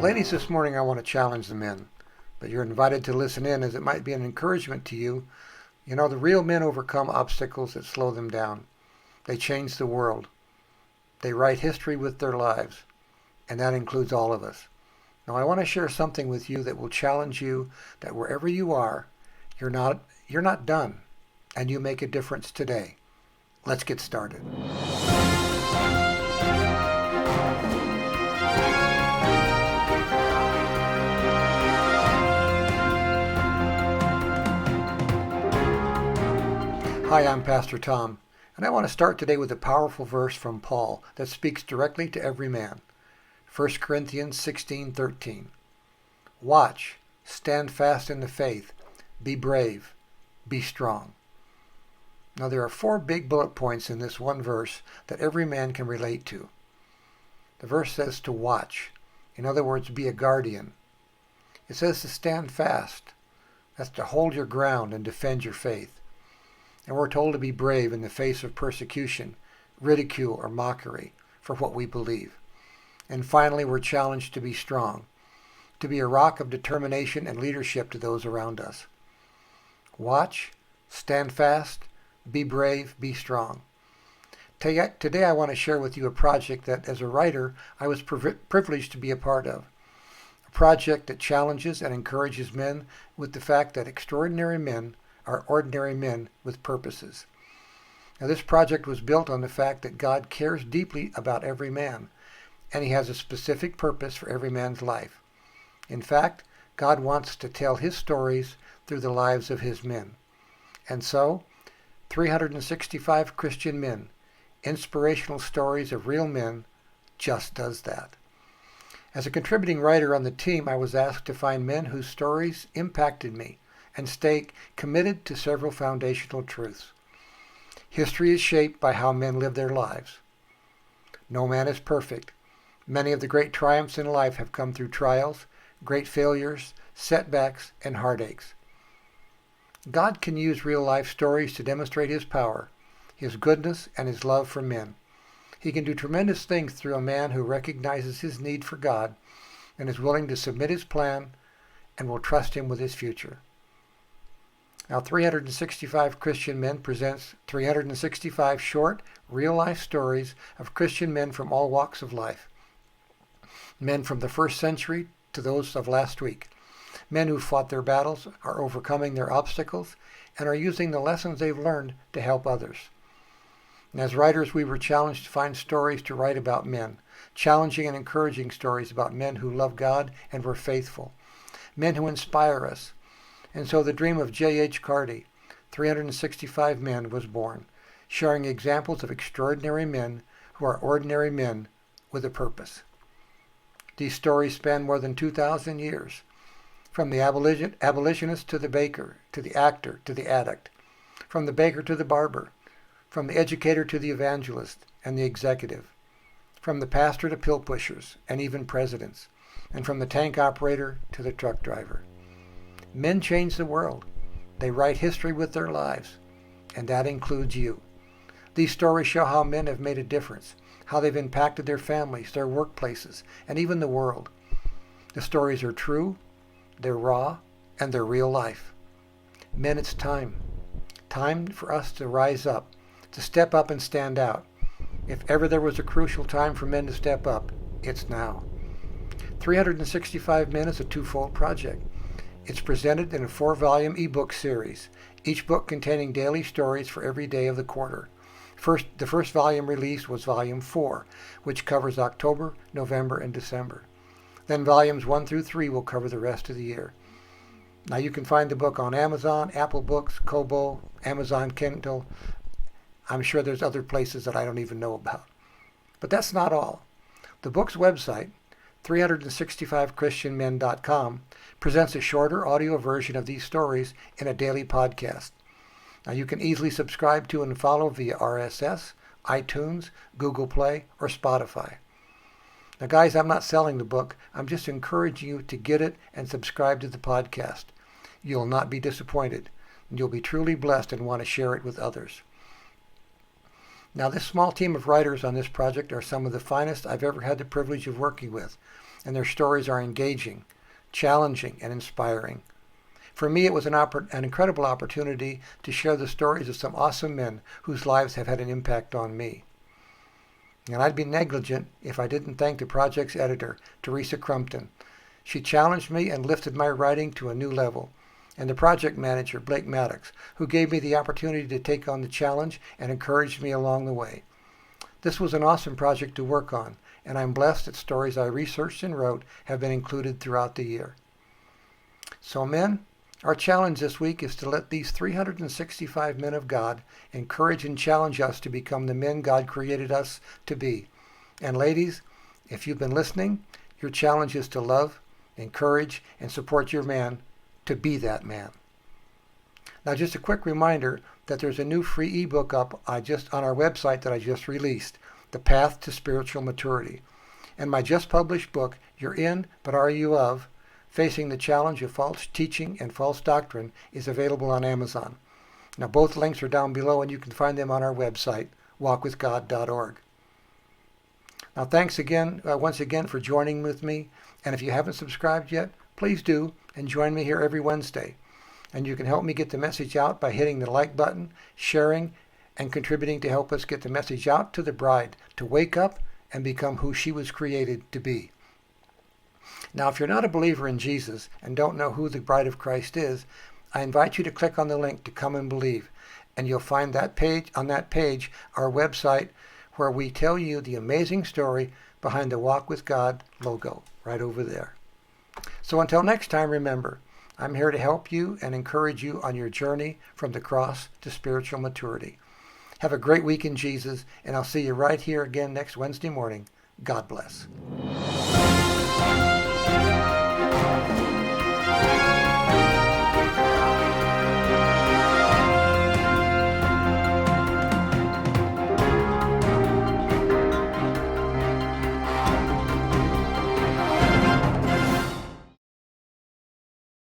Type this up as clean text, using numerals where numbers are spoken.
Ladies, this morning I want to challenge the men, but you're invited to listen in as it might be an encouragement to you. You know, the real men overcome obstacles that slow them down. They change the world. They write history with their lives, and that includes all of us. Now, I want to share something with you that will challenge you that wherever you are, you're not done, and you make a difference today. Let's get started. Hi, I'm Pastor Tom, and I want to start today with a powerful verse from Paul that speaks directly to every man. 1 Corinthians 16:13. Watch, stand fast in the faith, be brave, be strong. Now there are 4 big bullet points in this one verse that every man can relate to. The verse says to watch. In other words, be a guardian. It says to stand fast. That's to hold your ground and defend your faith. And we're told to be brave in the face of persecution, ridicule, or mockery for what we believe. And finally, we're challenged to be strong, to be a rock of determination and leadership to those around us. Watch, stand fast, be brave, be strong. Today I want to share with you a project that, as a writer, I was privileged to be a part of. A project that challenges and encourages men with the fact that extraordinary men are ordinary men with purposes. Now, this project was built on the fact that God cares deeply about every man, and He has a specific purpose for every man's life. In fact, God wants to tell His stories through the lives of His men. And so, 365 Christian men, inspirational stories of real men, just does that. As a contributing writer on the team, I was asked to find men whose stories impacted me and stay committed to several foundational truths. History is shaped by how men live their lives. No man is perfect. Many of the great triumphs in life have come through trials, great failures, setbacks, and heartaches. God can use real-life stories to demonstrate His power, His goodness, and His love for men. He can do tremendous things through a man who recognizes his need for God and is willing to submit his plan and will trust Him with his future. Now, 365 Christian Men presents 365 short, real-life stories of Christian men from all walks of life. Men from the first century to those of last week. Men who fought their battles, are overcoming their obstacles, and are using the lessons they've learned to help others. And as writers, we were challenged to find stories to write about men, challenging and encouraging stories about men who love God and were faithful, men who inspire us. And so the dream of J.H. Carty, 365 Men, was born, sharing examples of extraordinary men who are ordinary men with a purpose. These stories span more than 2,000 years, from the abolitionist to the baker, to the actor, to the addict, from the baker to the barber, from the educator to the evangelist and the executive, from the pastor to pill pushers and even presidents, and from the tank operator to the truck driver. Men change the world. They write history with their lives, and that includes you. These stories show how men have made a difference, how they've impacted their families, their workplaces, and even the world. The stories are true, they're raw, and they're real life. Men, it's time. Time for us to rise up, to step up and stand out. If ever there was a crucial time for men to step up, it's now. 365 Men is a twofold project. It's presented in a 4-volume ebook series, each book containing daily stories for every day of the quarter. The first volume released was Volume 4, which covers October, November, and December. Then Volumes 1 through 3 will cover the rest of the year. Now you can find the book on Amazon, Apple Books, Kobo, Amazon Kindle. I'm sure there's other places that I don't even know about. But that's not all. The book's website, 365christianmen.com, presents a shorter audio version of these stories in a daily podcast. Now you can easily subscribe to and follow via RSS, iTunes, Google Play, or Spotify. Now guys, I'm not selling the book. I'm just encouraging you to get it and subscribe to the podcast. You'll not be disappointed. You'll be truly blessed and want to share it with others. Now, this small team of writers on this project are some of the finest I've ever had the privilege of working with. and their stories are engaging, challenging, and inspiring. For me, it was an incredible opportunity to share the stories of some awesome men whose lives have had an impact on me. And I'd be negligent if I didn't thank the project's editor, Teresa Crumpton. She challenged me and lifted my writing to a new level. And the project manager, Blake Maddox, who gave me the opportunity to take on the challenge and encouraged me along the way. This was an awesome project to work on, and I'm blessed that stories I researched and wrote have been included throughout the year. So men, our challenge this week is to let these 365 men of God encourage and challenge us to become the men God created us to be. And ladies, if you've been listening, your challenge is to love, encourage, and support your man to be that man. Now, just a quick reminder that there's a new free ebook up on our website that I just released, The Path to Spiritual Maturity. And my just published book, You're In, But Are You Of? Facing the Challenge of False Teaching and False Doctrine, is available on Amazon. Now, both links are down below, and you can find them on our website, walkwithgod.org. Now, thanks again, once again, for joining with me. And if you haven't subscribed yet, please do, and join me here every Wednesday. And you can help me get the message out by hitting the like button, sharing, and contributing to help us get the message out to the bride to wake up and become who she was created to be. Now, if you're not a believer in Jesus and don't know who the bride of Christ is, I invite you to click on the link to Come and Believe. And you'll find that page, on that page, our website, where we tell you the amazing story behind the Walk with God logo, right over there. So until next time, remember, I'm here to help you and encourage you on your journey from the cross to spiritual maturity. Have a great week in Jesus, and I'll see you right here again next Wednesday morning. God bless.